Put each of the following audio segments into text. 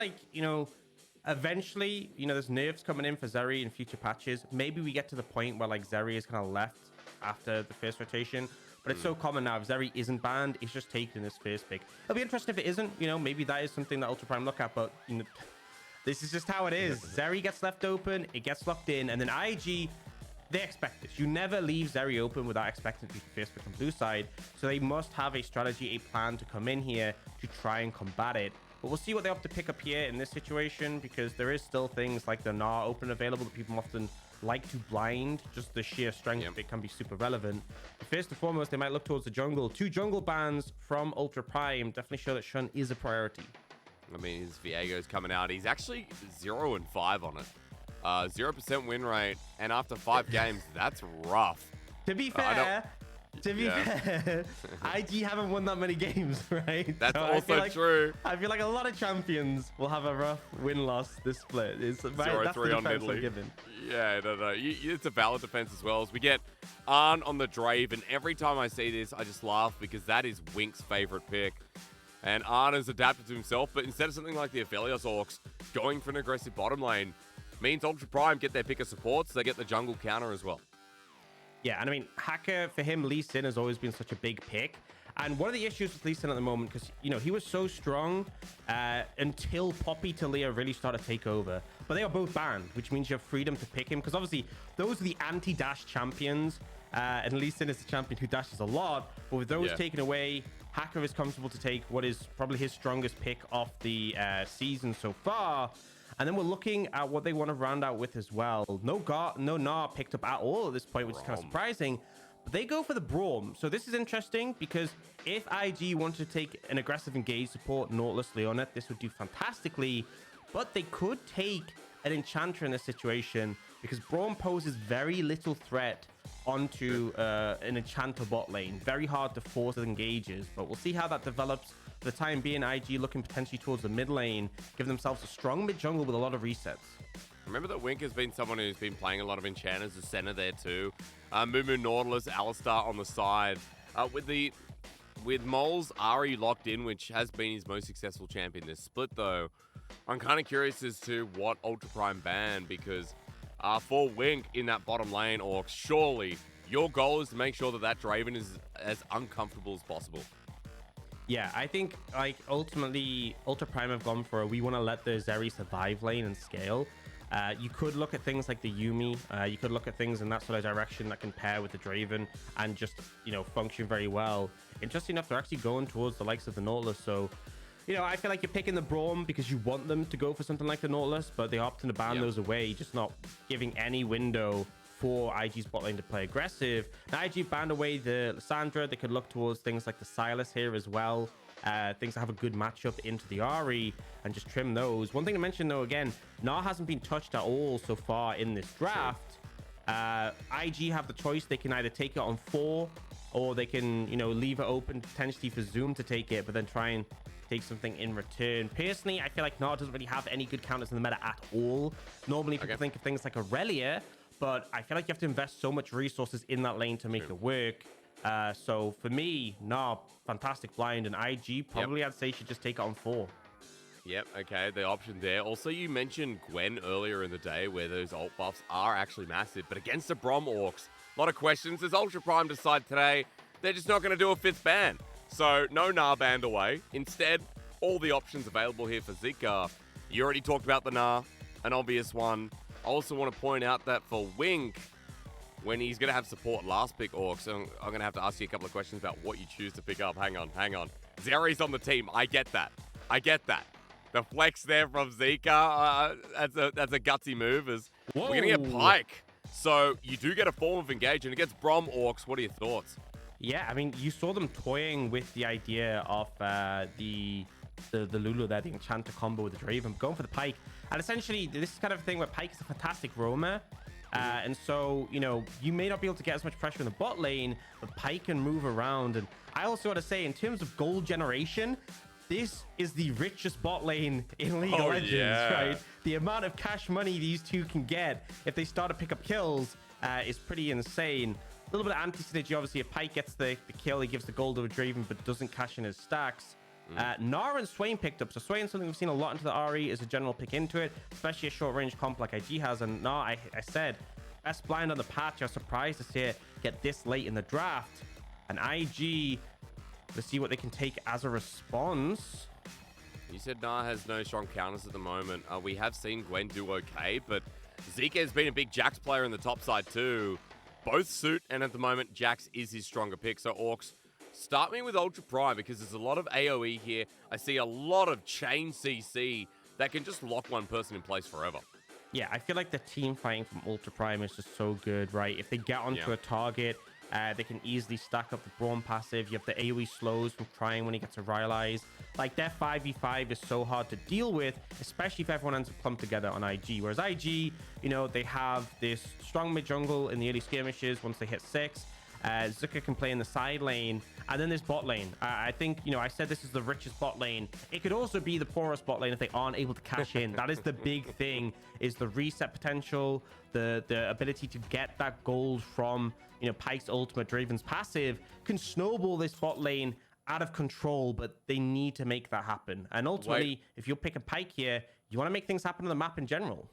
like, you know, eventually, you know, there's nerfs coming in for Zeri in future patches. Maybe we get to the point where like Zeri is kind of left after the first rotation. But it's so common now. If Zeri isn't banned, it's just taken in his first pick. It'll be interesting if it isn't. You know, maybe that is something that Ultra Prime look at. But, you know, this is just how it is. Zeri gets left open. It gets locked in. And then IG, they expect this. You never leave Zeri open without expecting to be first pick on blue side. So they must have a strategy, a plan to come in here to try and combat it. But we'll see what they have to pick up here in this situation, because there is still things like the Gnar open available that people often like to blind. Just the sheer strength of it can be super relevant. But first and foremost, they might look towards the jungle. 2 jungle bans from Ultra Prime definitely show that Shun is a priority. I mean, his Viego's coming out. He's actually 0-5 on it. 0% win rate. And after 5 games, that's rough. To be fair, IG haven't won that many games, right? That's so also true. I feel like a lot of champions will have a rough win-loss this split. It's right, that's the defense I'm giving. Yeah, no. It's a valid defense as well. As we get Ahri on the Draven. Every time I see this, I just laugh because that is Wink's favorite pick. And Ahri has adapted to himself, but instead of something like the Aphelios Aux going for an aggressive bottom lane, means Ultra Prime get their pick of supports. They get the jungle counter as well. Yeah, and I mean, Hacker, for him, Lee Sin has always been such a big pick. And one of the issues with Lee Sin at the moment, because, you know, he was so strong until Poppy Talia really started to take over. But they are both banned, which means you have freedom to pick him. Because obviously, those are the anti-dash champions. And Lee Sin is the champion who dashes a lot. But with those taken away, Hacker is comfortable to take what is probably his strongest pick of the season so far. And then we're looking at what they want to round out with as well. No Gnar picked up at all at this point, which is kind of surprising. But they go for the Braum. So this is interesting because if IG wanted to take an aggressive engage support, Nautilus, Leonet, this would do fantastically. But they could take an Enchanter in this situation because Braum poses very little threat onto an Enchanter bot lane. Very hard to force with engages, but we'll see how that develops. For the time being, IG looking potentially towards the mid lane, give themselves a strong mid jungle with a lot of resets. Remember that Wink has been someone who's been playing a lot of Enchanters as center there too. Mumu, Nautilus, Alistar on the side. With Mole's Ahri locked in, which has been his most successful champion this split though, I'm kind of curious as to what Ultra Prime ban, because for Wink in that bottom lane, or surely your goal is to make sure that that Draven is as uncomfortable as possible. Yeah, I think like ultimately Ultra Prime have gone for we want to let the Zeri survive lane and scale. You could look at things like the Yuumi. You could look at things in that sort of direction that can pair with the Draven and just, you know, function very well. Interesting enough, they're actually going towards the likes of the Nautilus. So, you know, I feel like you're picking the Braum because you want them to go for something like the Nautilus, but they opted to ban those away, just not giving any window for IG's bot lane to play aggressive. Now, IG banned away the Lissandra. They could look towards things like the Silas here as well. Things that have a good matchup into the Ahri and just trim those. One thing to mention though, again, Gnar hasn't been touched at all so far in this draft. IG have the choice. They can either take it on 4 or they can, you know, leave it open potentially for Zoom to take it, but then try and take something in return. Personally, I feel like Gnar doesn't really have any good counters in the meta at all. Normally people think of things like Aurelia, but I feel like you have to invest so much resources in that lane to make it work. So for me, Gnar, fantastic blind, and IG probably I'd say should just take it on 4. Yep, okay, the option there. Also, you mentioned Gwen earlier in the day where those ult buffs are actually massive, but against the Braum Orcs, a lot of questions. Does Ultra Prime decide today they're just not going to do a 5th ban? So no Gnar banned away. Instead, all the options available here for Zika. You already talked about the Gnar, an obvious one. I also want to point out that for Wink, when he's going to have support last pick Orcs, so I'm going to have to ask you a couple of questions about what you choose to pick up. Hang on. Zeri's on the team. I get that. The flex there from Zika, that's a gutsy move. We're going to get Pyke. So you do get a form of engagement against Braum Orcs. What are your thoughts? Yeah, I mean, you saw them toying with the idea of the Lulu there, the Enchanter combo with the Draven, going for the Pyke. And essentially, this is kind of a thing where Pyke is a fantastic roamer. And so, you know, you may not be able to get as much pressure in the bot lane, but Pyke can move around. And I also want to say, in terms of gold generation, this is the richest bot lane in League of Legends, right? The amount of cash money these two can get if they start to pick up kills is pretty insane. A little bit of anti-synergy, obviously. If Pyke gets the kill, he gives the gold to a Draven, but doesn't cash in his stacks. Gnar and Swain picked up. So Swain, something we've seen a lot into the Ahri, is a general pick into it, especially a short-range comp like IG has. And Gnar, I said, best blind on the patch. I was surprised to see it get this late in the draft. And IG, let's see what they can take as a response. You said Gnar has no strong counters at the moment. We have seen Gwen do okay, but Zika has been a big Jax player in the top side too. Both suit, and at the moment, Jax is his stronger pick. So Aux, start me with Ultra Prime because there's a lot of AoE here. I see a lot of chain CC that can just lock one person in place forever. Yeah, I feel like the team fighting from Ultra Prime is just so good, right? If they get onto a target, they can easily stack up the Braum passive. You have the AoE slows from Cryin when he gets a Rylai's. Like, their 5v5 is so hard to deal with, especially if everyone ends up clumped together on IG. Whereas IG, you know, they have this strong mid-jungle in the early skirmishes once they hit 6. Zika can play in the side lane, and then there's bot lane. I think, you know, I said this is the richest bot lane. It could also be the poorest bot lane if they aren't able to cash in. That is the big thing, is the reset potential, the ability to get that gold from, you know, Pyke's ultimate, Draven's passive, can snowball this bot lane out of control, but they need to make that happen. And ultimately, if you're picking Pyke here, you want to make things happen on the map in general.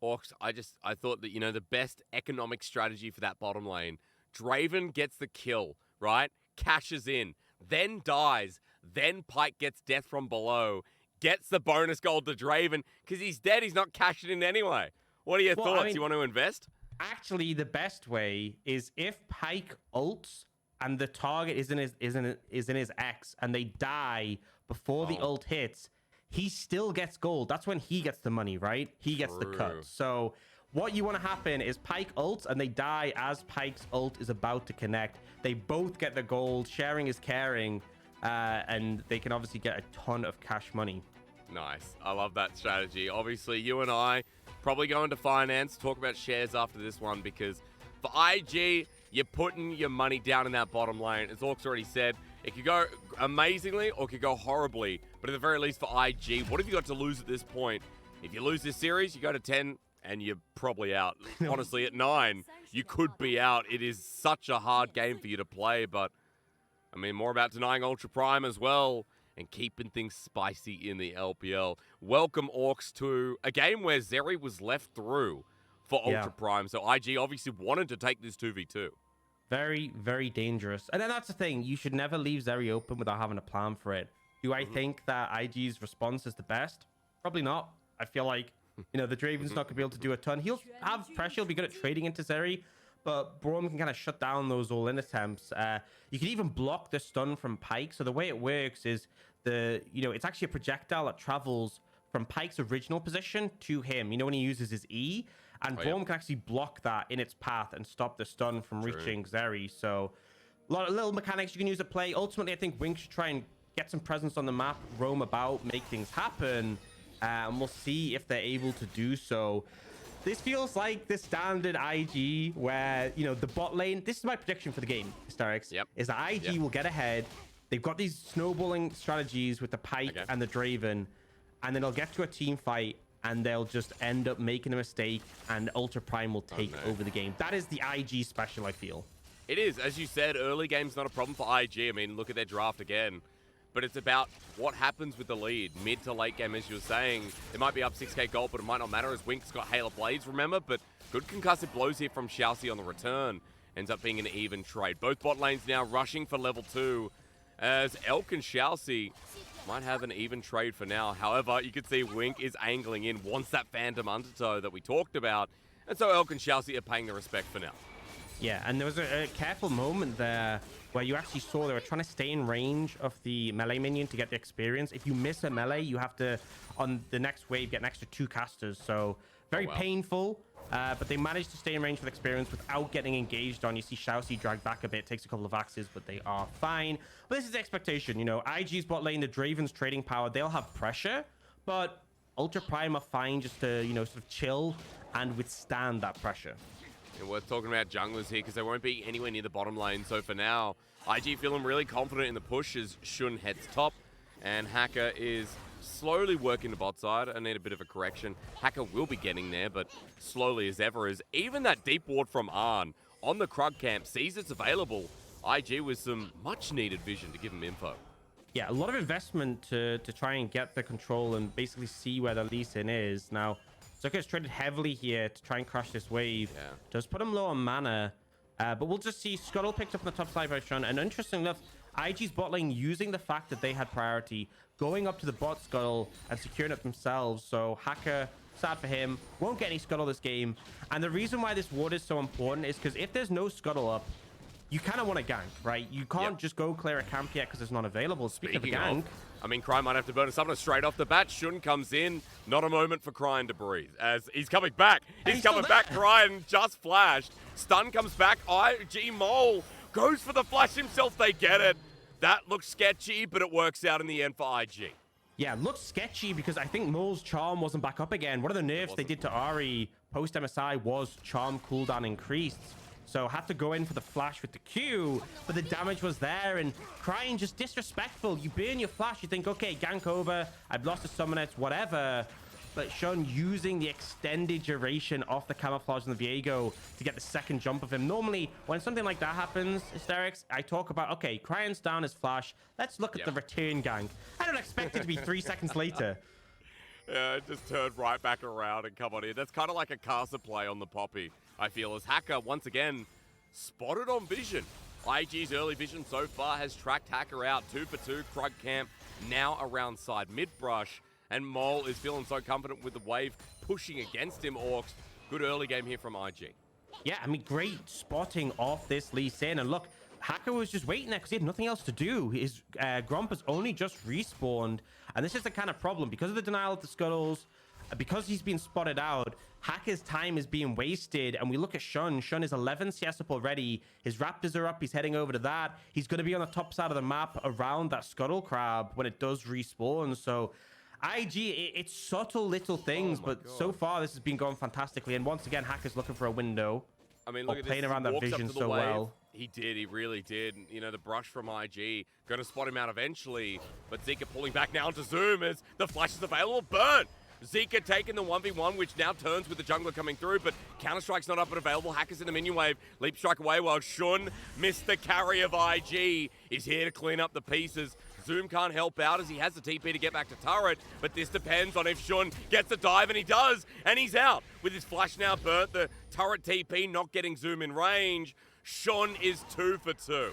Aux, I thought that, you know, the best economic strategy for that bottom lane, Draven gets the kill, right? Cashes in, then dies, then Pyke gets death from below, gets the bonus gold to Draven, because he's dead, he's not cashing in anyway. What are your thoughts? I mean, you want to invest? Actually, the best way is if Pyke ults and the target is in his X and they die before the ult hits, he still gets gold. That's when he gets the money, right? He gets the cut. So what you want to happen is Pyke ults and they die as Pyke's ult is about to connect. They both get the gold. Sharing is caring, and they can obviously get a ton of cash money. Nice. I love that strategy. Obviously, you and I probably go into finance, talk about shares after this one, because for IG, you're putting your money down in that bottom lane. As Aux already said, it could go amazingly or it could go horribly. But at the very least for IG, what have you got to lose at this point? If you lose this series, you go to 10 and you're probably out. Honestly, at 9, you could be out. It is such a hard game for you to play. But, I mean, more about denying Ultra Prime as well and keeping things spicy in the LPL. Welcome, Aux, to a game where Zeri was left through for Ultra Prime. So IG obviously wanted to take this 2v2. Very, very dangerous. And then that's the thing. You should never leave Zeri open without having a plan for it. Do I think that IG's response is the best? Probably not. I feel like, you know, the Draven's not going to be able to do a ton. He'll have pressure. He'll be good at trading into Zeri. But Braum can kind of shut down those all-in attempts. You can even block the stun from Pyke. So the way it works is it's actually a projectile that travels from Pyke's original position to him. You know, when he uses his E. And Braum can actually block that in its path and stop the stun from reaching Zeri. So a lot of little mechanics you can use at play. Ultimately, I think Wink should try and get some presence on the map, roam about, make things happen. And we'll see if they're able to do so. This feels like the standard IG where, you know, the bot lane, this is my prediction for the game, Hysterics, is that IG will get ahead. They've got these snowballing strategies with the Pyke and the Draven, and then they'll get to a team fight and they'll just end up making a mistake and Ultra Prime will take over the game. That is the IG special, I feel. It is. As you said, early game's not a problem for IG. I mean, look at their draft again. But it's about what happens with the lead. Mid to late game, as you were saying. They might be up 6k gold, but it might not matter as Wink's got Hail of Blades, remember? But good concussive blows here from ShiauC on the return. Ends up being an even trade. Both bot lanes now rushing for level 2. As Elk and ShiauC might have an even trade for now. However, you can see Wink is angling in, wants that Phantom Undertow that we talked about. And so Elk and ShiauC are paying the respect for now. Yeah, and there was a careful moment there where you actually saw they were trying to stay in range of the melee minion to get the experience. If you miss a melee, you have to, on the next wave, get an extra 2 casters. So very painful, but they managed to stay in range with experience without getting engaged on. You see ShiauC drag back a bit, takes a couple of axes, but they are fine. But this is the expectation, you know, IG's bot lane, the Draven's trading power, they'll have pressure, but Ultra Prime are fine just to, you know, sort of chill and withstand that pressure. And worth talking about junglers here because they won't be anywhere near the bottom lane. So for now, IG feeling really confident in the push as Shun heads top. And Hacker is slowly working the bot side. I need a bit of a correction. Hacker will be getting there, but slowly as ever. As even that deep ward from Arn on the Krug camp sees it's available. IG with some much needed vision to give him info. Yeah, a lot of investment to try and get the control and basically see where the Lee Sin is. Now, Zuka's traded heavily here to try and crush this wave. Yeah. Does put him low on mana. But we'll just see Scuttle picked up on the top side by Shun. And interesting enough, IG's bot lane using the fact that they had priority, going up to the bot Scuttle and securing it themselves. So Hacker, sad for him, won't get any Scuttle this game. And the reason why this ward is so important is because if there's no Scuttle up, you kind of want to gank, right? You can't just go clear a camp yet because it's not available. Speaking of gank, I mean, Cryin might have to burn a summoner straight off the bat. Shun comes in. Not a moment for Cryin to breathe as he's coming back. He's coming back. Cryin just flashed. Stun comes back. IG Mole goes for the flash himself. They get it. That looks sketchy, but it works out in the end for IG. yeah, looks sketchy because I think Mole's charm wasn't back up again. One of the nerfs they did to Ahri post MSI was charm cooldown increased. So had to go in for the flash with the Q, but the damage was there, and Cryin just disrespectful. You burn your flash, you think, okay, gank over, I've lost a summoner, it's whatever. But Shun using the extended duration of the camouflage and the Viego to get the second jump of him. Normally, when something like that happens, Hysterics, I talk about, okay, Cryin's down his flash. Let's look at the return gank. I don't expect it to be 3 seconds later. Yeah, it just turned right back around and come on in. That's kind of like a Casa play on the Poppy, I feel, as Hacker, once again, spotted on vision. IG's early vision so far has tracked Hacker out 2 for 2, Krug camp now around side mid-brush, and Mole is feeling so confident with the wave pushing against him. Aux, good early game here from IG. Yeah, I mean, great spotting off this Lee Sin, and look, Hacker was just waiting there because he had nothing else to do. His Gromp has only just respawned, and this is the kind of problem. Because of the denial of the Scuttles, because he's been spotted out, Hacker's time is being wasted, and we look at Shun. Shun is 11 CS up already. His Raptors are up. He's heading over to that. He's going to be on the top side of the map around that Scuttle Crab when it does respawn. So IG, it's subtle little things, but so far this has been going fantastically. And once again, Hacker's looking for a window. I mean, look at playing this. around that vision so well. He did, he really did. You know, the brush from IG, going to spot him out eventually, but Zika pulling back now into Zoom as the flash is available. Burn! Zika taking the 1v1, which now turns with the jungler coming through, but Counter-Strike's not up and available. Hacker's in the minion wave. Leap strike away while Shun, Mr. Carry of IG, is here to clean up the pieces. Zoom can't help out as he has the TP to get back to turret, but this depends on if Shun gets the dive, and he does, and he's out. With his flash now burnt, the turret TP not getting Zoom in range. Shun is 2 for 2.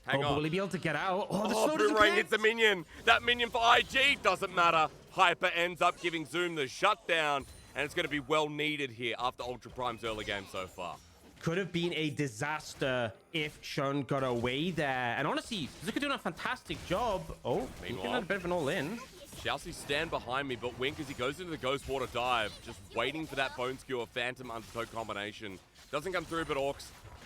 Hang on. Will he be able to get out? Oh, Boomerang hits the minion. That minion for IG doesn't matter. Hyper ends up giving Zoom the shutdown, and it's going to be well needed here after Ultra Prime's early game so far. Could have been a disaster if Shun got away there. And honestly, Zika doing a fantastic job. Oh, he's getting a bit of an all-in. ShiauC stand behind me, but Wink as he goes into the Ghost Water dive, just waiting for that Bone Skewer Phantom Undertow combination. Doesn't come through, but Aux,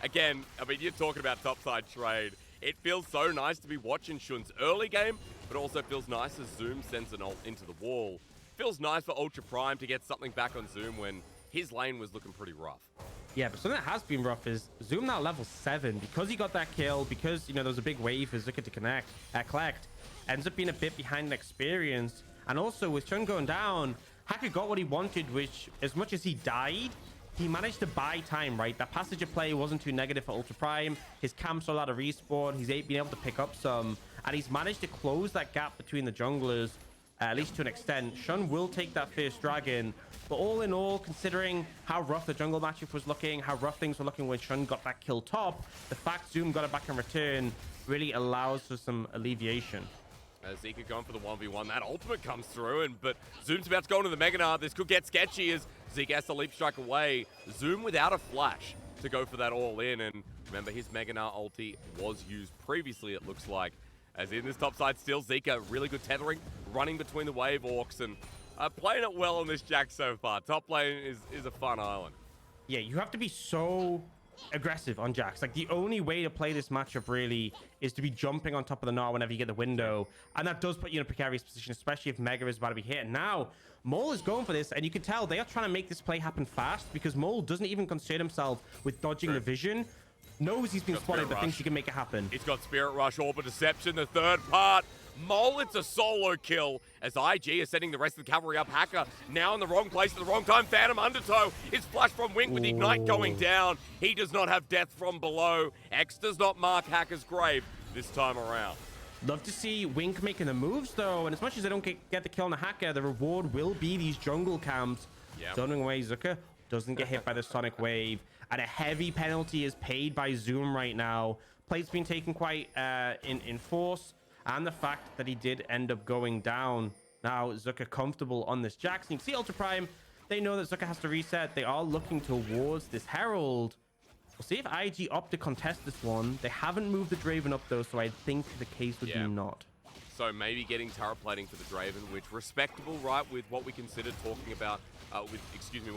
again, I mean, you're talking about topside trade. It feels so nice to be watching Shun's early game, but also feels nice as Zoom sends an ult into the wall. Feels nice for Ultra Prime to get something back on Zoom when his lane was looking pretty rough. Yeah, but something that has been rough is Zoom now level 7. Because he got that kill, because, you know, there was a big wave for Zika to collect, ends up being a bit behind in experience. And also, with Shun going down, Hacker got what he wanted, which, as much as he died, he managed to buy time, right? That passage of play wasn't too negative for Ultra Prime. His camp's allowed to respawn. He's been able to pick up some. And he's managed to close that gap between the junglers, at least to an extent. Shun will take that first dragon. But all in all, considering how rough the jungle matchup was looking, how rough things were looking when Shun got that kill top, the fact Zoom got it back in return really allows for some alleviation. As Zika going for the 1v1, that ultimate comes through, but Zoom's about to go into the Mega Gnar. This could get sketchy as Zika has to leap strike away. Zoom without a flash to go for that all-in, and remember, his Mega Gnar ulti was used previously, it looks like. As in this top side still, Zika, really good tethering, running between the wave orcs, and playing it well on this Jack so far. Top lane is a fun island. Yeah, you have to be so aggressive on Jax. Like, the only way to play this matchup really is to be jumping on top of the Gnar whenever you get the window, and that does put you in a precarious position, especially if Mega is about to be hit. And now Mole is going for this, and you can tell they are trying to make this play happen fast because Mole doesn't even concern himself with dodging the vision. Knows he's been spotted, but thinks he can make it happen. He's got Spirit Rush, Orb Deception, the third part. Mole, it's a solo kill as IG is setting the rest of the cavalry up. Hacker now in the wrong place at the wrong time. Phantom Undertow is flashed from Wink with the Ignite going down. He does not have death from below. X does not mark Hacker's grave this time around. Love to see Wink making the moves, though. And as much as they don't get the kill on the hacker, the reward will be these jungle camps. Yep. Zoning away Zika. Doesn't get hit by the Sonic Wave. And a heavy penalty is paid by Zoom right now. Plate's been taken quite in force. And the fact that he did end up going down. Now, Zika comfortable on this Jax. And you can see Ultra Prime. They know that Zika has to reset. They are looking towards this Herald. We'll see if IG opt to contest this one. They haven't moved the Draven up, though, so I think the case would be not. So maybe getting turret plating for the Draven, which respectable, right, with what we considered talking about, what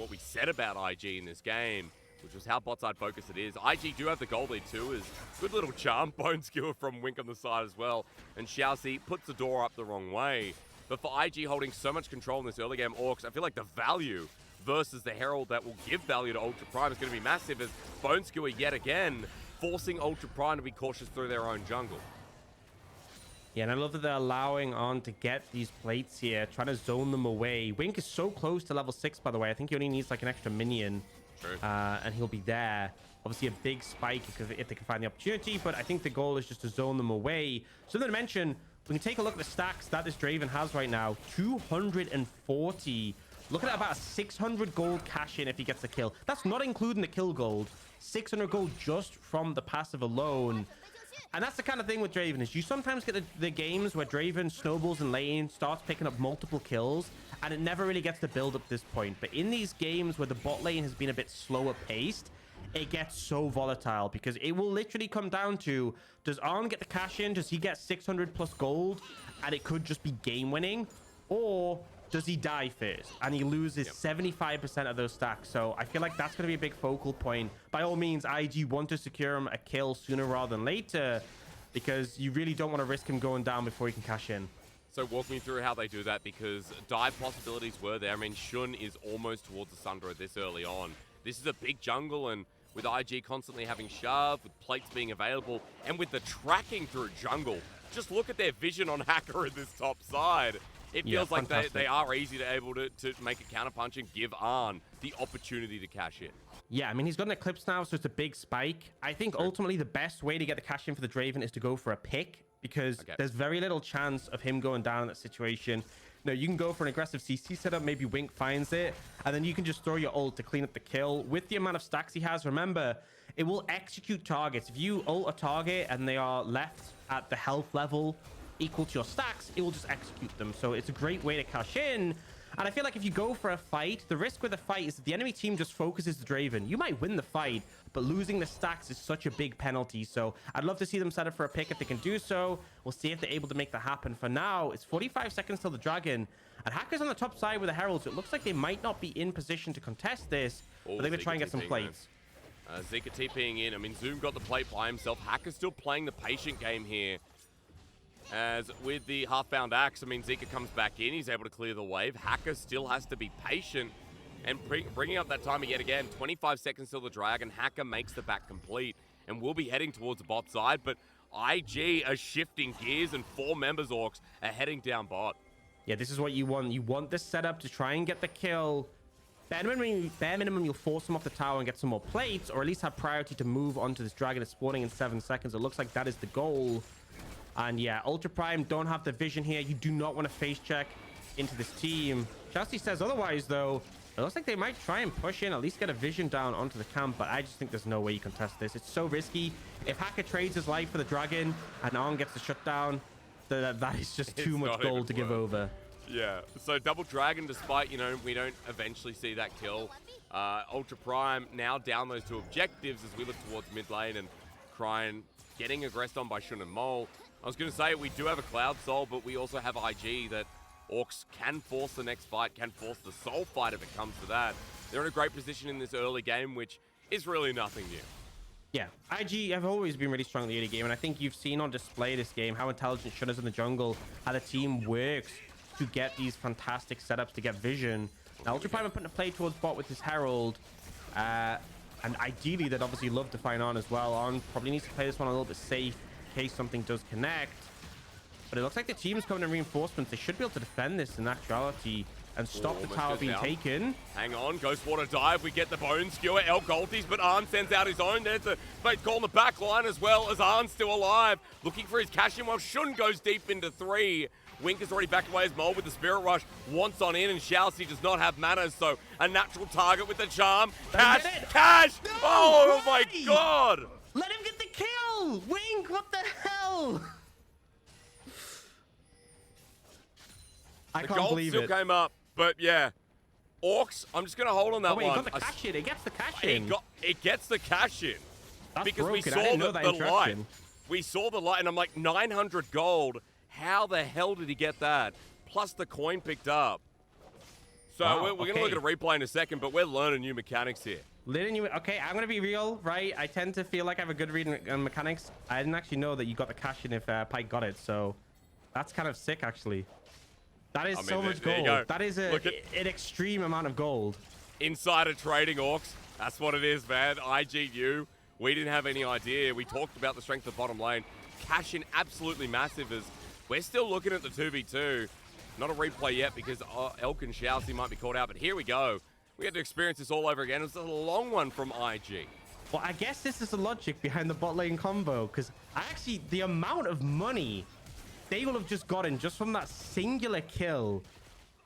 we said about IG in this game, which was how bot side focused it is. IG do have the gold lead too, is good little charm bone skewer from Wink on the side as well. And ShiauC puts the door up the wrong way. But for IG holding so much control in this early game Aux, I feel like the value versus the Herald that will give value to Ultra Prime is going to be massive, as Bone Skewer yet again forcing Ultra Prime to be cautious through their own jungle. Yeah, and I love that they're allowing On to get these plates here, trying to zone them away. Wink is so close to level 6, by the way. I think he only needs like an extra minion. True. And he'll be there. Obviously, a big spike if they can find the opportunity, but I think the goal is just to zone them away. Something to mention, we can take a look at the stacks that this Draven has right now. 240. Looking at about a 600 gold cash in if he gets the kill. That's not including the kill gold. 600 gold just from the passive alone. And that's the kind of thing with Draven, is you sometimes get the games where Draven snowballs in lane, starts picking up multiple kills, and it never really gets to build up this point. But in these games where the bot lane has been a bit slower paced, it gets so volatile, because it will literally come down to, does Arn get the cash in? Does he get 600 plus gold? And it could just be game winning, or does he die first and he loses 75% of those stacks? So I feel like that's going to be a big focal point. By all means, IG want to secure him a kill sooner rather than later, because you really don't want to risk him going down before he can cash in. So walk me through how they do that, because dive possibilities were there. I mean, Shun is almost towards the Sundra this early on. This is a big jungle, and with IG constantly having shove, with plates being available, and with the tracking through jungle, just look at their vision on Hacker in this top side. It feels like they are easy to able to make a counterpunch and give Arn the opportunity to cash in. Yeah, I mean, he's got an Eclipse now, so it's a big spike. I think ultimately the best way to get the cash in for the Draven is to go for a pick, because there's very little chance of him going down in that situation. No, you can go for an aggressive CC setup, maybe Wink finds it, and then you can just throw your ult to clean up the kill. With the amount of stacks he has, remember, it will execute targets. If you ult a target and they are left at the health level equal to your stacks, it will just execute them. So it's a great way to cash in. And I feel like if you go for a fight, the risk with a fight is that the enemy team just focuses the Draven. You might win the fight, but losing the stacks is such a big penalty. So I'd love to see them set up for a pick if they can do so. We'll see if they're able to make that happen. For now, it's 45 seconds till the Dragon. And Hacker's on the top side with the Heralds. It looks like they might not be in position to contest this. But they're going to try and get some plates. Zika TPing in. I mean, Zoom got the plate by himself. Hacker's still playing the patient game here. As with the half-bound axe, I mean, Zika comes back in. He's able to clear the wave. Hacker still has to be patient. And bringing up that timer yet again, 25 seconds till the Dragon. Hacker makes the back complete. And we'll be heading towards the bot side. But IG are shifting gears, and 4 members Orcs are heading down bot. Yeah, this is what you want. You want this setup to try and get the kill. Bare minimum, you'll force them off the tower and get some more plates, or at least have priority to move onto this Dragon. It's spawning in 7 seconds. It looks like that is the goal. And yeah, Ultra Prime don't have the vision here. You do not want to face check into this team. ShiauC says otherwise, though. It looks like they might try and push in, at least get a vision down onto the camp, but I just think there's no way you contest this. It's so risky. If Hacker trades his life for the Dragon and Arn gets the shutdown, that is just too much gold to give over. Yeah, so double Dragon, despite, you know, we don't eventually see that kill. Ultra Prime now down those 2 objectives as we look towards mid lane, and Cryin getting aggressed on by Shun and Mole. I was going to say, we do have a Cloud Soul, but we also have IG that Orcs can force the next fight, can force the Soul fight if it comes to that. They're in a great position in this early game, which is really nothing new. Yeah, IG have always been really strong in the early game, and I think you've seen on display this game how intelligent Shun is in the jungle, how the team works to get these fantastic setups to get vision. Now, Ultra Prime are putting a play towards bot with his Herald, and ideally they'd obviously love to find On as well. On probably needs to play this one a little bit safe in case something does connect. But it looks like the team's coming in reinforcements. They should be able to defend this in actuality. and stop the almost tower goes being down. taken. Hang on, Ghost Water dive. We get the bone skewer. Elk ulties, but Arn sends out his own. There's a fake call in the back line as well as Arn's still alive. Looking for his cash in while Shun goes deep into 3. Wink has already backed away his Mole with the Spirit Rush. Wants on in, and ShiauC does not have mana, so a natural target with the charm. Cash! Cash! No, oh why? my god! Let him get the kill! Wink, what the hell? I The can't gold believe still it. came up, but yeah. Orcs, I'm just going to hold on that Oh wait, one. it got the cash in. It gets the cash in. It gets the cash in. That's because we broken. saw I didn't know the that light. interaction. We saw the light, and I'm like, 900 gold. How the hell did he get that? Plus the coin picked up. So Wow, we're going to look at a replay in a second, but we're learning new mechanics here. Okay, I'm gonna be real, right? I tend to feel like I have a good read on mechanics. I didn't actually know that you got the cash in if Pyke got it, so that's kind of sick, actually. That is so much there you gold. go. That is an extreme amount of gold. Insider trading, Orcs. That's what it is, man. IGU. We didn't have any idea. We talked about the strength of bottom lane. Cash in absolutely massive as we're still looking at the 2v2. Not a replay yet because Elk and ShiauC might be called out, but here we go. We had to experience this all over again. It was a long one from IG. Well, I guess this is the logic behind the bot lane combo, because actually the amount of money they will have just gotten just from that singular kill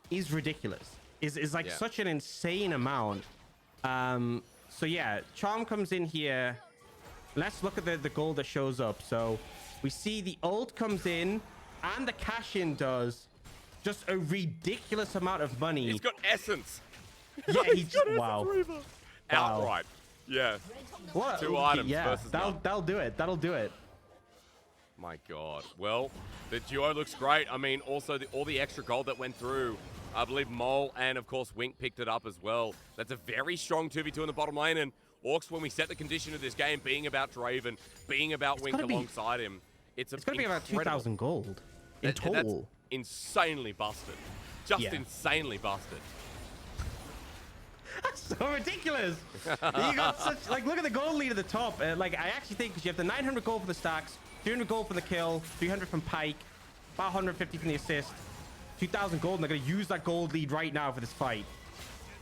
is ridiculous. Is like such an insane amount. So yeah, Charm comes in here. Let's look at the gold that shows up. So we see the ult comes in and the cash in does just a ridiculous amount of money. He's got essence. Yeah, he just wow. Outright. Yeah. What? 2 items Yeah, versus none. that'll do it. That'll do it. My God. Well, the duo looks great. I mean, also all the extra gold that went through. I believe Mole and, of course, Wink picked it up as well. That's a very strong 2v2 in the bottom lane. And Orcs, when we set the condition of this game, being about Draven, being about Wink alongside him, it's going to be about 2,000 gold in total. That's insanely busted. Just insanely busted. That's so ridiculous. You got such, like, look at the gold lead at the top. Like, I actually think because you have the 900 gold for the stacks, 200 gold for the kill, 300 from Pyke, about 150 from the assist, 2,000 gold, and they're going to use that gold lead right now for this fight.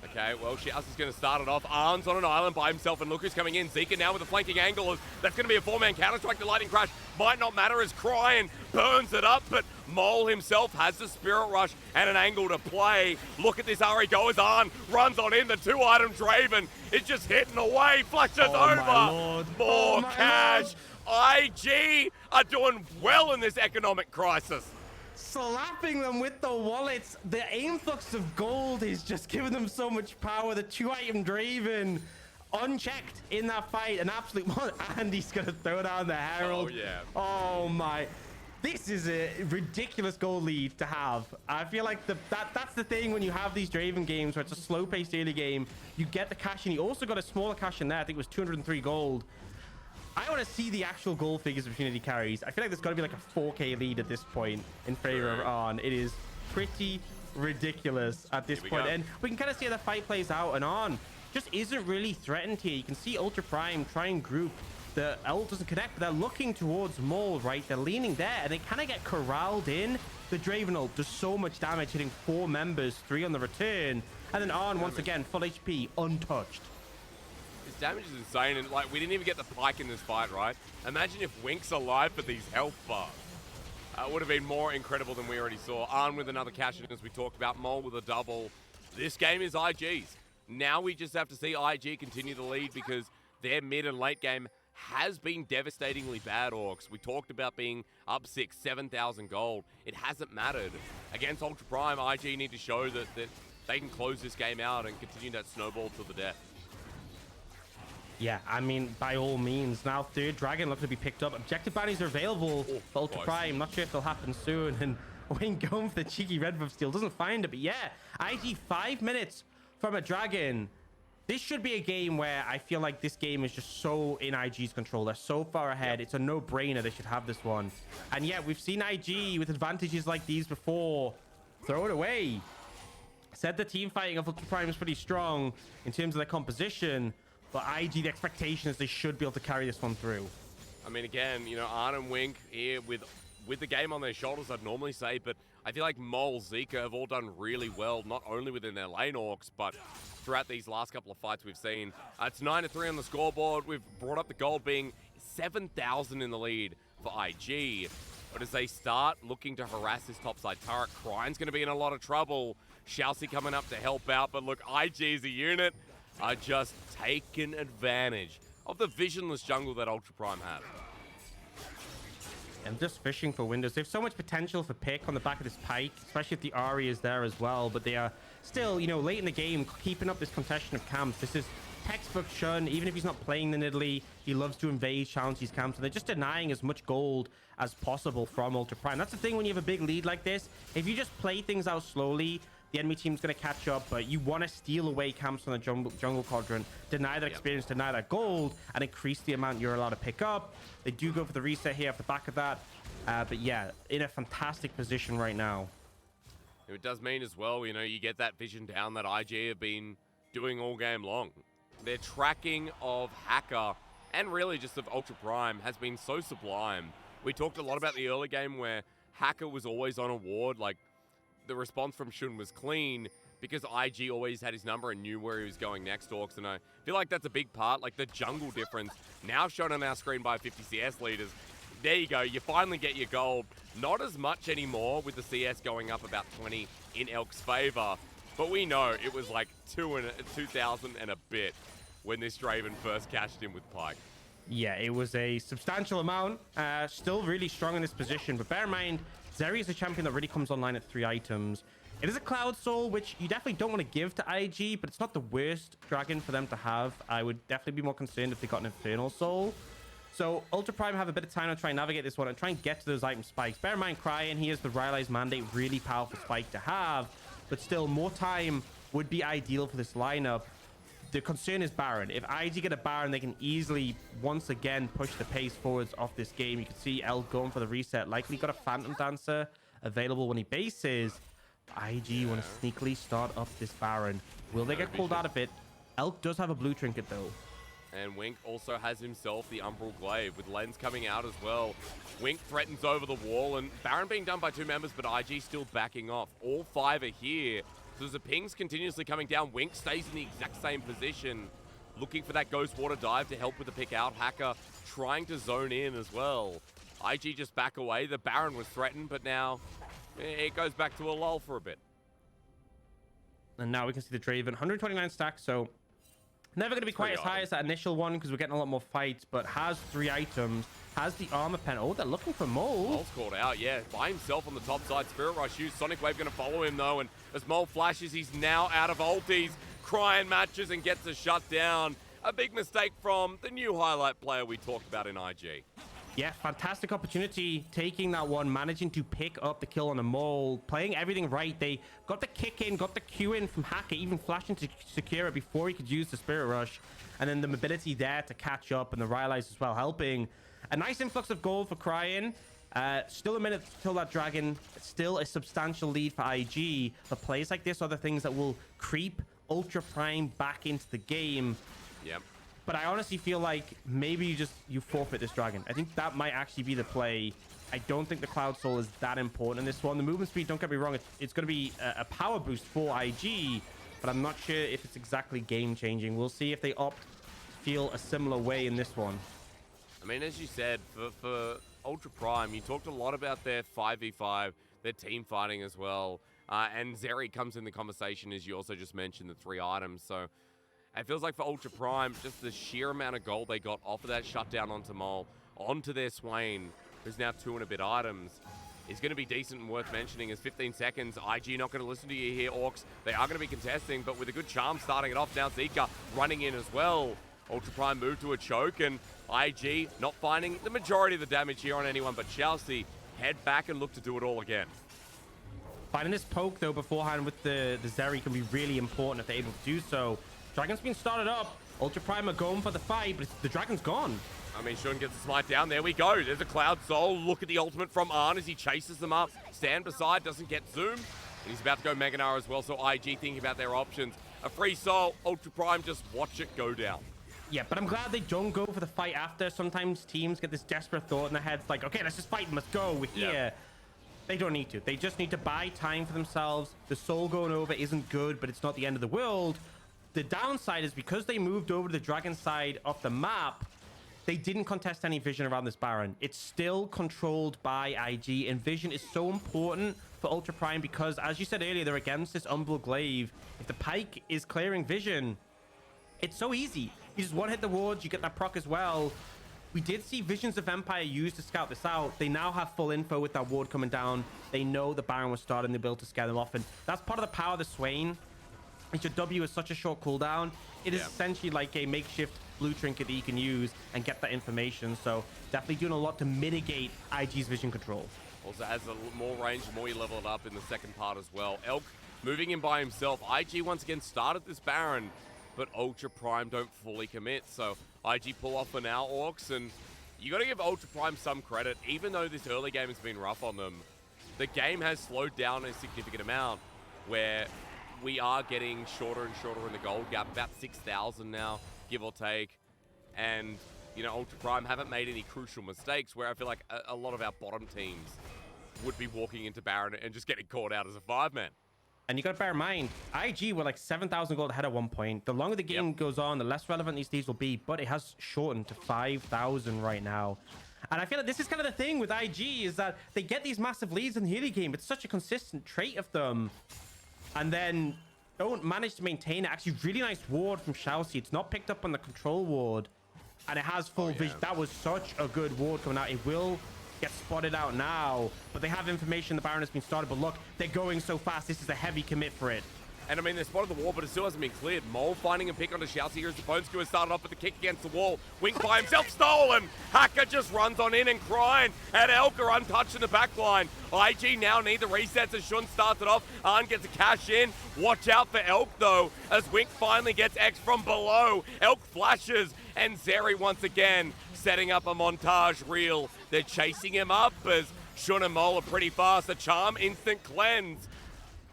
Okay, well, ShiauC is going to start it off. Arn's on an island by himself, and look who's coming in. Zika now with a flanking angle. That's going to be a 4-man counter-strike. The lightning crash might not matter as Cryin burns it up, but Mole himself has the Spirit Rush and an angle to play. Look at this Ahri go as Arn runs on in. The 2-item Draven is just hitting away. Flashes over. My Lord. More cash. IG are doing well in this economic crisis. Slapping them with the wallets. The influx of gold is just giving them so much power. The 2-item Draven unchecked in that fight. An absolute one. And he's going to throw down the Herald. Oh, yeah. Oh, my. This is a ridiculous goal lead to have. I feel like that's the thing when you have these Draven games where it's a slow-paced early game. You get the cash in. He also got a smaller cash in there. I think it was 203 gold. I want to see the actual goal figures between the carries. I feel like there's got to be like a 4K lead at this point in favor of Arn. It is pretty ridiculous at this point. And we can kind of see how the fight plays out. And Arn just isn't really threatened here. You can see Ultra Prime try and group. The ult doesn't connect, but they're looking towards Mole, right? They're leaning there, and they kind of get corralled in. The Draven ult does so much damage, hitting 4 members, 3 on the return. And then Arn, once again, full HP, untouched. His damage is insane, and like we didn't even get the Pyke in this fight, right? Imagine if Wink's alive for these health bars. It would have been more incredible than we already saw. Arn with another cash in, as we talked about. Mole with a double. This game is IG's. Now we just have to see IG continue the lead because their mid and late game has been devastatingly bad, Orcs. We talked about being up 6,000, 7,000 gold. It hasn't mattered. Against Ultra Prime, IG need to show that they can close this game out and continue that snowball to the death. Yeah, I mean, by all means. Now, third Dragon looks to be picked up. Objective bounties are available for Ultra Prime. Not sure if they'll happen soon. And Wayne going for the cheeky red buff steal. Doesn't find it, but yeah. IG 5 minutes from a Dragon. This should be a game where I feel like this game is just so in IG's control. They're so far ahead. It's a no-brainer they should have this one. And yeah, we've seen IG with advantages like these before. Throw it away. Said the team fighting of Ultra Prime is pretty strong in terms of their composition. But IG, the expectation is they should be able to carry this one through. I mean, again, you know, Arn and Wink here with the game on their shoulders, I'd normally say, but I feel like Mole, Zika have all done really well, not only within their lane orcs, but throughout these last couple of fights we've seen. It's 9-3 on the scoreboard. We've brought up the goal being 7,000 in the lead for IG. But as they start looking to harass this topside turret, Cryine's going to be in a lot of trouble. ShiauC coming up to help out, but look, IG as a unit are just taking advantage of the visionless jungle that Ultra Prime have. And just fishing for windows. They have so much potential for pick on the back of this Pyke, especially if the Ahri is there as well. But they are still, you know, late in the game, keeping up this contention of camps. This is textbook Shun. Even if he's not playing the Nidalee, he loves to invade, challenge these camps. And they're just denying as much gold as possible from Ultra Prime. That's the thing when you have a big lead like this. If you just play things out slowly, the enemy team's going to catch up, but you want to steal away camps from the jungle quadrant, deny that experience, deny that gold, and increase the amount you're allowed to pick up. They do go for the reset here off the back of that. But yeah, in a fantastic position right now. It does mean as well, you know, you get that vision down that IG have been doing all game long. Their tracking of Hacker and really just of Ultra Prime has been so sublime. We talked a lot about the early game where Hacker was always on a ward, like the response from Shun was clean because IG always had his number and knew where he was going next, Orcs, and I feel like that's a big part, like the jungle difference, now shown on our screen by 50 CS leaders. There you go, you finally get your gold. Not as much anymore with the CS going up about 20 in Elk's favor, but we know it was like 2,000 and a bit when this Draven first cashed in with Pyke. Yeah, it was a substantial amount. Still really strong in this position, but bear in mind, Zeri is a champion that really comes online at 3 items. It is a Cloud Soul, which you definitely don't want to give to IG, but it's not the worst dragon for them to have. I would definitely be more concerned if they got an Infernal Soul. So Ultra Prime have a bit of time to try and navigate this one and try and get to those item spikes. Bear in mind, Cryin, he has the Rylai's Mandate, really powerful spike to have, but still more time would be ideal for this lineup. The concern is Baron. If IG get a Baron, they can easily once again push the pace forwards off this game. You can see Elk going for the reset. Likely got a Phantom Dancer available when he bases. IG want to sneakily start up this Baron. Will they get called out of it? Elk does have a blue trinket though. And Wink also has himself the Umbral Glaive with Lens coming out as well. Wink threatens over the wall and Baron being done by 2 members, but IG still backing off. All 5 are here. So as the ping's continuously coming down, Wink stays in the exact same position, looking for that Ghost Water dive to help with the pick out. Hacker trying to zone in as well. IG just back away. The Baron was threatened, but now it goes back to a lull for a bit. And now we can see the Draven, 129 stacks, so never going to be quite as high as that initial one because we're getting a lot more fights, but has 3 items, has the armor pen. Oh, they're looking for Mole. Mole's called out, yeah, by himself on the top side. Spirit Rush used. Sonic Wave going to follow him though, and as Mole flashes, he's now out of ulties. Cryin matches and gets a shut down. A big mistake from the new highlight player we talked about in IG. Yeah, fantastic opportunity, taking that one, managing to pick up the kill on the Mole, playing everything right. They got the kick in, got the Q in from Hacker, even flashing to secure it before he could use the Spirit Rush. And then the mobility there to catch up, and the Rylai's as well helping. A nice influx of gold for Cryin. Still a minute till that dragon. Still a substantial lead for IG. But plays like this are the things that will creep Ultra Prime back into the game. Yep. But I honestly feel like maybe you forfeit this dragon. I think that might actually be the play. I don't think the Cloud Soul is that important in this one. The movement speed, don't get me wrong, it's going to be a power boost for IG, but I'm not sure if it's exactly game changing. We'll see if they opt to feel a similar way in this one. I mean, as you said, for Ultra Prime, you talked a lot about their 5v5, their team fighting as well. And Zeri comes in the conversation, as you also just mentioned, the 3 items. So it feels like for Ultra Prime, just the sheer amount of gold they got off of that shutdown onto Mole, onto their Swain, who's now 2 and a bit items, is going to be decent and worth mentioning. As 15 seconds, IG not going to listen to you here, Orcs. They are going to be contesting, but with a good charm starting it off. Now Zika running in as well. Ultra Prime move to a choke, and IG not finding the majority of the damage here on anyone, but ShiauC head back and look to do it all again. Finding this poke, though, beforehand with the Zeri can be really important if they're able to do so. Dragon's been started up. Ultra Prime are going for the fight, but the dragon's gone. I mean, Shun gets a smite down. There we go. There's a Cloud Soul. Look at the ultimate from Arn as he chases them up. Stand beside, doesn't get zoom. And he's about to go Mega Gnar as well, so IG thinking about their options. A free soul. Ultra Prime, just watch it go down. Yeah, but I'm glad they don't go for the fight after. Sometimes teams get this desperate thought in their heads like, okay, let's just fight and let's go. We're here. They don't need to. They just need to buy time for themselves. The soul going over isn't good, but it's not the end of the world. The downside is because they moved over to the dragon side of the map, they didn't contest any vision around this Baron. It's still controlled by IG, and vision is so important for Ultra Prime because, as you said earlier, they're against this Umbral Glaive. If the Pyke is clearing vision, it's so easy. You just one-hit the wards, you get that proc as well. We did see Visions of Empire used to scout this out. They now have full info with that ward coming down. They know the Baron was starting. They'll be able to scare them off, and that's part of the power of the Swain. Your W is such a short cooldown. It is essentially like a makeshift blue trinket that you can use and get that information. So definitely doing a lot to mitigate IG's vision control. Also has a more range, the more you level it up in the second part as well. Elk moving in by himself. IG once again started this Baron, but Ultra Prime don't fully commit. So IG pull off for now, Orcs, and you got to give Ultra Prime some credit. Even though this early game has been rough on them, the game has slowed down a significant amount where we are getting shorter and shorter in the gold gap, about 6,000 now, give or take. And, you know, Ultra Prime haven't made any crucial mistakes where I feel like a lot of our bottom teams would be walking into Baron and just getting caught out as a 5-man. And you got to bear in mind, IG were like 7,000 gold ahead at one point. The longer the game goes on, the less relevant these deeds will be, but it has shortened to 5,000 right now. And I feel like this is kind of the thing with IG is that they get these massive leads in the early game. It's such a consistent trait of them. And then don't manage to maintain it. Actually, really nice ward from ShiauC. It's not picked up on the control ward. And it has full vision. That was such a good ward coming out. It will get spotted out now. But they have information the Baron has been started. But look, they're going so fast. This is a heavy commit for it. And I mean, they spotted the wall, but it still hasn't been cleared. Mole finding a pick onto ShiauC here as the phone skewer started off with the kick against the wall. Wink by himself, stolen. Hacker just runs on in, and Cryin and Elk are untouched in the back line. IG now need the resets as Shun starts it off. Arn gets a cash in. Watch out for Elk, though, as Wink finally gets X from below. Elk flashes, and Zeri once again setting up a montage reel. They're chasing him up as Shun and Mole are pretty fast. The charm instant cleanse.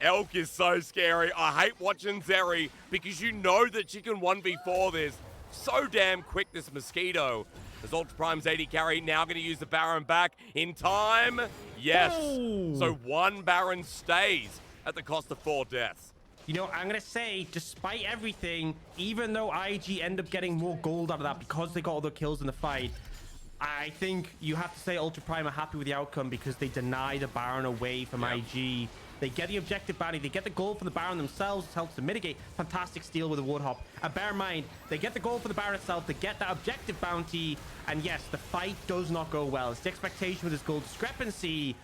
Elk is so scary. I hate watching Zeri because you know that she can 1v4 this so damn quick, this Mosquito. As Ultra Prime's AD carry now going to use the Baron back in time. Yes. Oh. So one Baron stays at the cost of 4 deaths. You know, I'm going to say, despite everything, even though IG end up getting more gold out of that because they got all the kills in the fight, I think you have to say Ultra Prime are happy with the outcome because they deny the Baron away from IG. They get the objective bounty. They get the gold for the Baron themselves, which helps to mitigate. Fantastic steal with a ward hop. And bear in mind, they get the gold for the Baron itself. They get that objective bounty. And yes, the fight does not go well. It's the expectation with this gold discrepancy.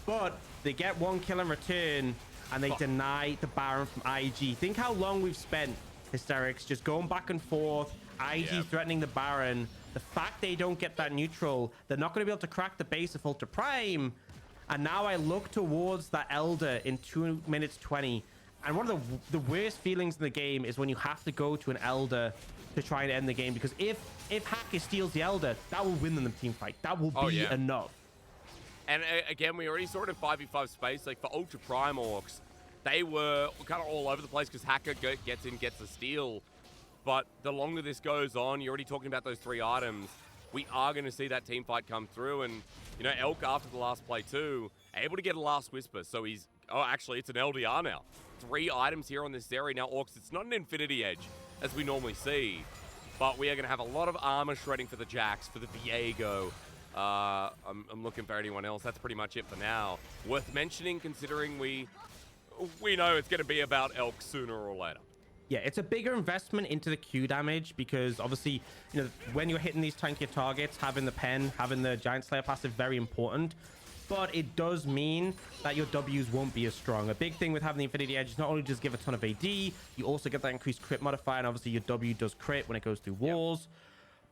But they get 1 kill in return. And they deny the Baron from IG. Think how long we've spent, Hysterics, just going back and forth. IG threatening the Baron. The fact they don't get that neutral, they're not going to be able to crack the base of Ultra Prime. And now I look towards that Elder in 2 minutes 20. And one of the worst feelings in the game is when you have to go to an Elder to try and end the game. Because if Hacker steals the Elder, that will win them the team fight. That will be enough. And again, we already saw it in 5v5 space. Like for Ultra Prime Orcs, they were kind of all over the place because Hacker gets in, gets the steal. But the longer this goes on, you're already talking about those 3 items. We are going to see that team fight come through. And, you know, Elk, after the last play too, able to get a last whisper. So he's... Oh, actually, it's an LDR now. 3 items here on this Zeri. Now, Orcs, it's not an Infinity Edge, as we normally see. But we are going to have a lot of armor shredding for the Jax, for the Viego. I'm looking for anyone else. That's pretty much it for now. Worth mentioning, considering we know it's going to be about Elk sooner or later. Yeah, it's a bigger investment into the Q damage because obviously, you know, when you're hitting these tankier targets, having the pen, having the Giant Slayer passive, very important. But it does mean that your Ws won't be as strong. A big thing with having the Infinity Edge is not only just give a ton of AD, you also get that increased crit modifier, and obviously your W does crit when it goes through walls.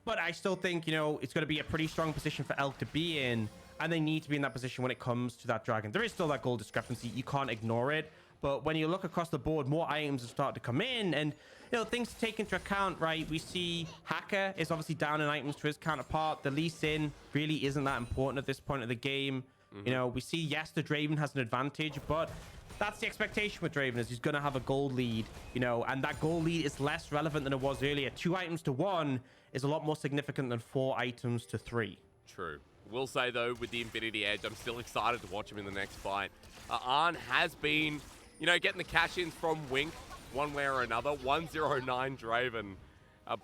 But I still think, you know, it's going to be a pretty strong position for Elk to be in, and they need to be in that position when it comes to that dragon. There is still that gold discrepancy. You can't ignore it. But when you look across the board, more items have started to come in, and you know, things to take into account, right? We see Hacker is obviously down in items to his counterpart. The Lee Sin really isn't that important at this point of the game. You know, we see, yes, the Draven has an advantage, but that's the expectation with Draven, is he's going to have a gold lead, you know, and that gold lead is less relevant than it was earlier. 2 items to 1 is a lot more significant than 4 items to 3. True. Will say, though, with the Infinity Edge, I'm still excited to watch him in the next fight. Ahri has been, you know, getting the cash-ins from Wink one way or another. 109 Draven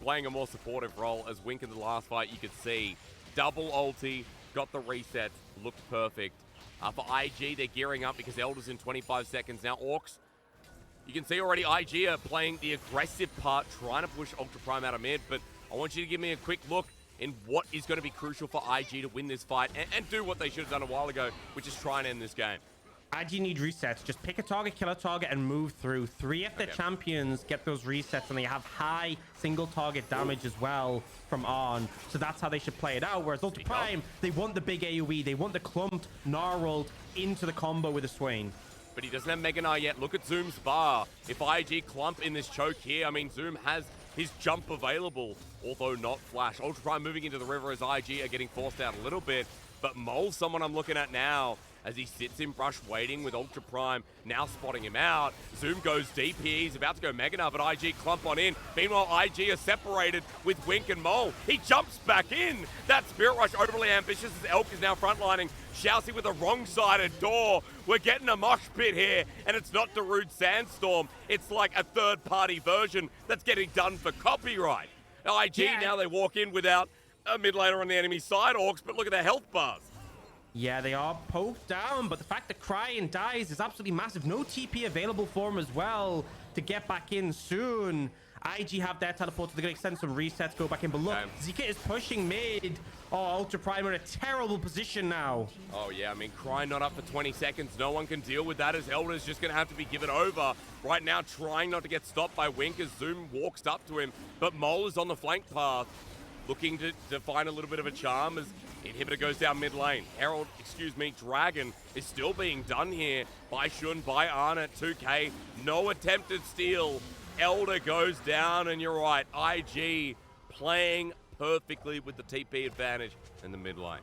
playing a more supportive role, as Wink in the last fight, you could see. Double ulti, got the resets, looked perfect. For IG, they're gearing up because Elder's in 25 seconds. Now, Aux, you can see already IG are playing the aggressive part, trying to push Ultra Prime out of mid, but I want you to give me a quick look in what is going to be crucial for IG to win this fight and do what they should have done a while ago, which is try and end this game. IG need resets. Just pick a target, kill a target, and move through. 3 of the champions get those resets, and they have high single target damage as well from On. So that's how they should play it out. Whereas Ultra Prime, they want the big AoE. They want the clumped Gnar ult into the combo with the Swain. But he doesn't have Mega Gnar yet. Look at Zoom's bar. If IG clump in this choke here, I mean, Zoom has his jump available, although not flash. Ultra Prime moving into the river as IG are getting forced out a little bit. But Mole's someone I'm looking at now as he sits in brush waiting with Ultra Prime, now spotting him out. Zoom goes deep here. He's about to go Mega Gnar, but IG clump on in. Meanwhile, IG are separated with Wink and Mole. He jumps back in. That Spirit Rush overly ambitious as Elk is now frontlining. ShiauC with a wrong-sided door. We're getting a mosh pit here, and it's not Darude Sandstorm. It's like a third-party version that's getting done for copyright. IG, now they walk in without a mid laner on the enemy side, Aux, but look at their health bars. Yeah, they are poked down, but the fact that Cryin dies is absolutely massive. No TP available for him as well to get back in soon. IG have their teleports. They're going to extend some resets, go back in. But look, Zika is pushing mid. Oh, Ultra Prime are in a terrible position now. Oh, yeah. I mean, Cryin not up for 20 seconds. No one can deal with that as Elder's just going to have to be given over. Right now, trying not to get stopped by Wink as Zoom walks up to him. But Mole is on the flank path, looking to find a little bit of a charm as Inhibitor goes down mid lane. Dragon is still being done here by Shun, by Ahri at 2K. No attempted steal. Elder goes down, and you're right. IG playing perfectly with the TP advantage in the mid lane.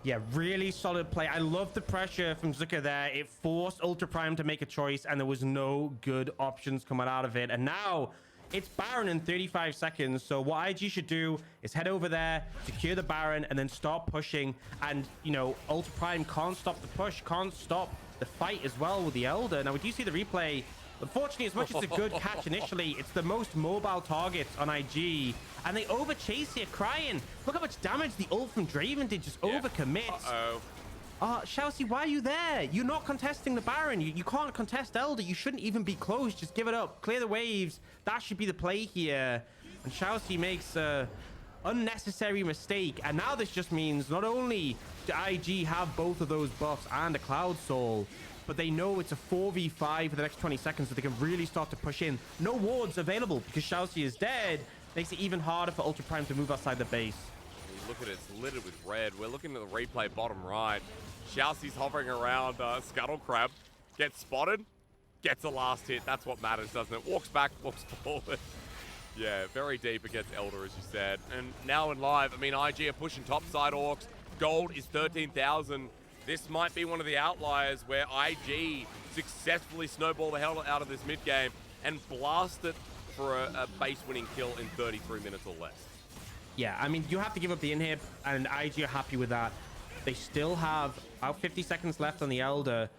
Yeah, really solid play. I love the pressure from Zika there. It forced Ultra Prime to make a choice, and there was no good options coming out of it. And now it's Baron in 35 seconds. So what IG should do is head over there, secure the Baron, and then start pushing. And, you know, Ultra Prime can't stop the push, can't stop the fight as well with the Elder. Now, we do see the replay. Unfortunately, as much as it's a good catch initially, it's the most mobile targets on IG. And they overchase here. Cryin, look how much damage the ult from Draven did. Just overcommit. ShiauC, why are you there? You're not contesting the Baron. You can't contest Elder. You shouldn't even be close. Just give it up. Clear the waves. That should be the play here. And ShiauC makes a unnecessary mistake. And now this just means not only do IG have both of those buffs and a Cloud Soul, but they know it's a 4v5 for the next 20 seconds, so they can really start to push in. No wards available because ShiauC is dead. Makes it even harder for Ultra Prime to move outside the base. You look at it, it's littered with red. We're looking at the replay bottom right. ShiauC's hovering around Scuttle Crab. Gets spotted, gets a last hit. That's what matters, doesn't it? Walks back, walks forward. Yeah, very deep against Elder, as you said. And now in live, I mean, IG are pushing topside Aux. Gold is 13,000. This might be one of the outliers where IG successfully snowball the hell out of this mid game and blast it for a base winning kill in 33 minutes or less. Yeah, I mean, you have to give up the inhib, and IG are happy with that. They still have about 50 seconds left on the Elder,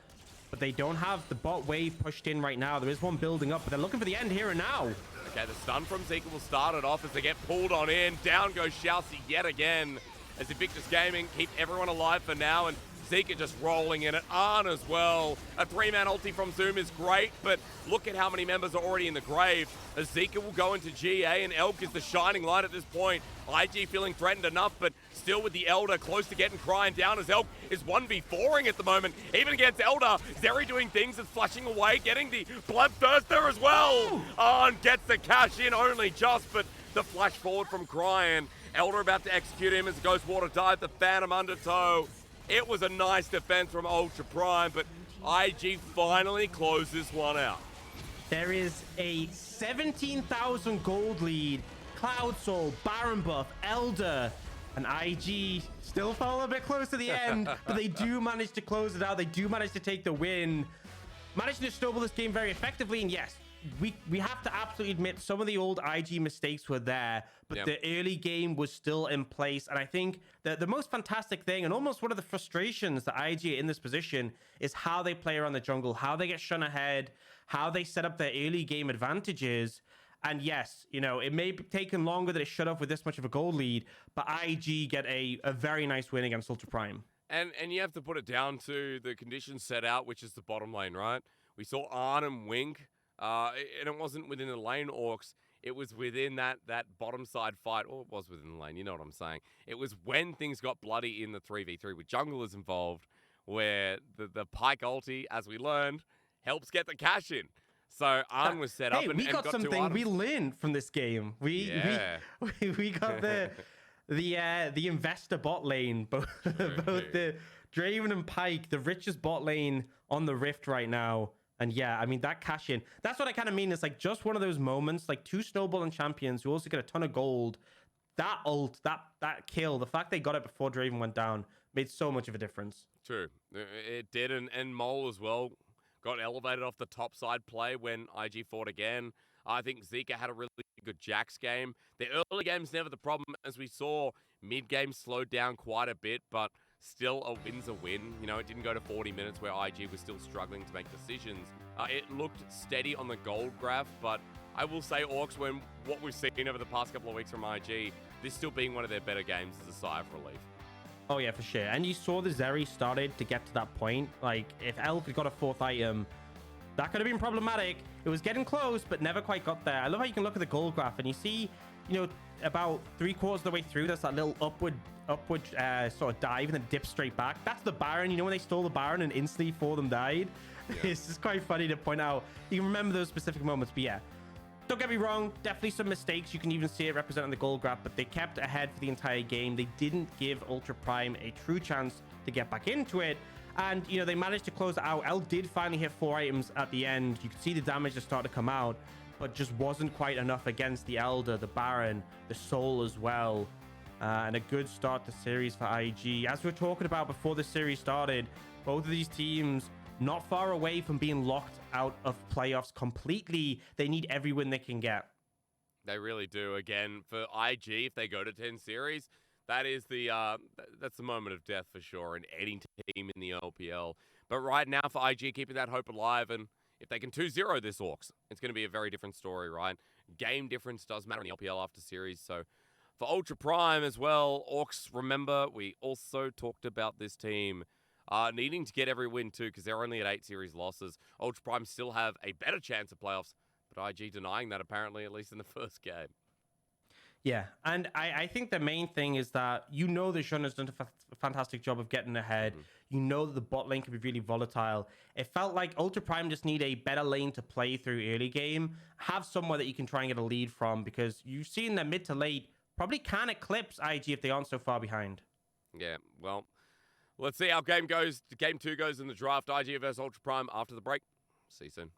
but they don't have the bot wave pushed in right now. There is one building up, but they're looking for the end here and now. Okay, the stun from Zika will start it off as they get pulled on in. Down goes ShiauC yet again as Invictus Gaming keep everyone alive for now, and Zika just rolling in it. Ahri as well. A 3-man ulti from Zoom is great, but look at how many members are already in the grave. As Zika will go into GA, and Elk is the shining light at this point. IG feeling threatened enough, but still with the Elder close to getting Cryin down as Elk is 1v4ing at the moment. Even against Elder, Zeri doing things and flashing away, getting the Bloodthirster as well. Ahri gets the cash in only just, but the flash forward from Cryin. Elder about to execute him as it goes water dive, the Phantom undertow. It was a nice defense from Ultra Prime, but IG finally closes one out. There is a 17,000 gold lead. Cloud Soul, Baron buff, Elder, and IG still fall a bit close to the end, but they do manage to close it out. They do manage to take the win. Managing to snowball this game very effectively, and yes, we have to absolutely admit some of the old IG mistakes were there, but the early game was still in place. And I think that the most fantastic thing, and almost one of the frustrations that IG are in this position, is how they play around the jungle, how they get shun ahead, how they set up their early game advantages. And yes, you know, it may have taken longer than it should have with this much of a goal lead, but IG get a very nice win against Ultra Prime. And you have to put it down to the conditions set out, which is the bottom lane, right? We saw Arn wink, and it wasn't within the lane orcs. It was within that bottom side fight, or it was within the lane, you know what I'm saying. It was when things got bloody in the 3v3 with junglers involved, where the Pyke ulti, as we learned, helps get the cash in. So Arn was set up and we got something we learned from this game. We got the investor bot lane, both the Draven and Pyke, the richest bot lane on the Rift right now. And yeah, I mean, that cash in, that's what I kind of mean. It's like just one of those moments, like two snowballing champions who also get a ton of gold. That ult, that kill, the fact they got it before Draven went down made so much of a difference. True, it did. And Mole as well got elevated off the top side play when IG fought again. I think Zika had a really good Jax game. The early game's never the problem, as we saw. Mid game slowed down quite a bit, but still a win's a win. You know, it didn't go to 40 minutes where IG was still struggling to make decisions. It looked steady on the gold graph, but I will say Orcs, when what we've seen over the past couple of weeks from IG, this still being one of their better games, is a sigh of relief. Oh yeah, for sure. And you saw the Zeri started to get to that point. Like, if Elf had got a 4th item, that could have been problematic. It was getting close, but never quite got there. I love how you can look at the gold graph and you see, you know, about 3/4 of the way through, there's that little upward sort of dive and then dip straight back. That's the Baron. You know when they stole the Baron and instantly 4 of them died? Yeah. It's just quite funny to point out. You can remember those specific moments, but yeah. Don't get me wrong, definitely some mistakes. You can even see it represented in the gold graph, but they kept ahead for the entire game. They didn't give Ultra Prime a true chance to get back into it. And, you know, they managed to close it out. L did finally hit 4 items at the end. You could see the damage just start to come out, but just wasn't quite enough against the Elder, the Baron, the Soul as well. And a good start to series for IG. As we were talking about before the series started, both of these teams not far away from being locked out of playoffs completely. They need every win they can get. They really do. Again, for IG, if they go to 10 series, that is that's the moment of death for sure in any team in the LPL. But right now for IG, keeping that hope alive, and if they can 2-0 this Orcs, it's going to be a very different story, right? Game difference does matter in the LPL after series. So for Ultra Prime as well, Orcs, remember, we also talked about this team needing to get every win too, because they're only at 8 series losses. Ultra Prime still have a better chance of playoffs, but IG denying that apparently, at least in the first game. Yeah, and I think the main thing is that you know the Shun has done a fantastic job of getting ahead. You know that the bot lane can be really volatile. It felt like Ultra Prime just need a better lane to play through early game. Have somewhere that you can try and get a lead from, because you've seen that mid to late probably can eclipse IG if they aren't so far behind. Yeah, well, let's see how game 2 goes in the draft. IG versus Ultra Prime after the break. See you soon.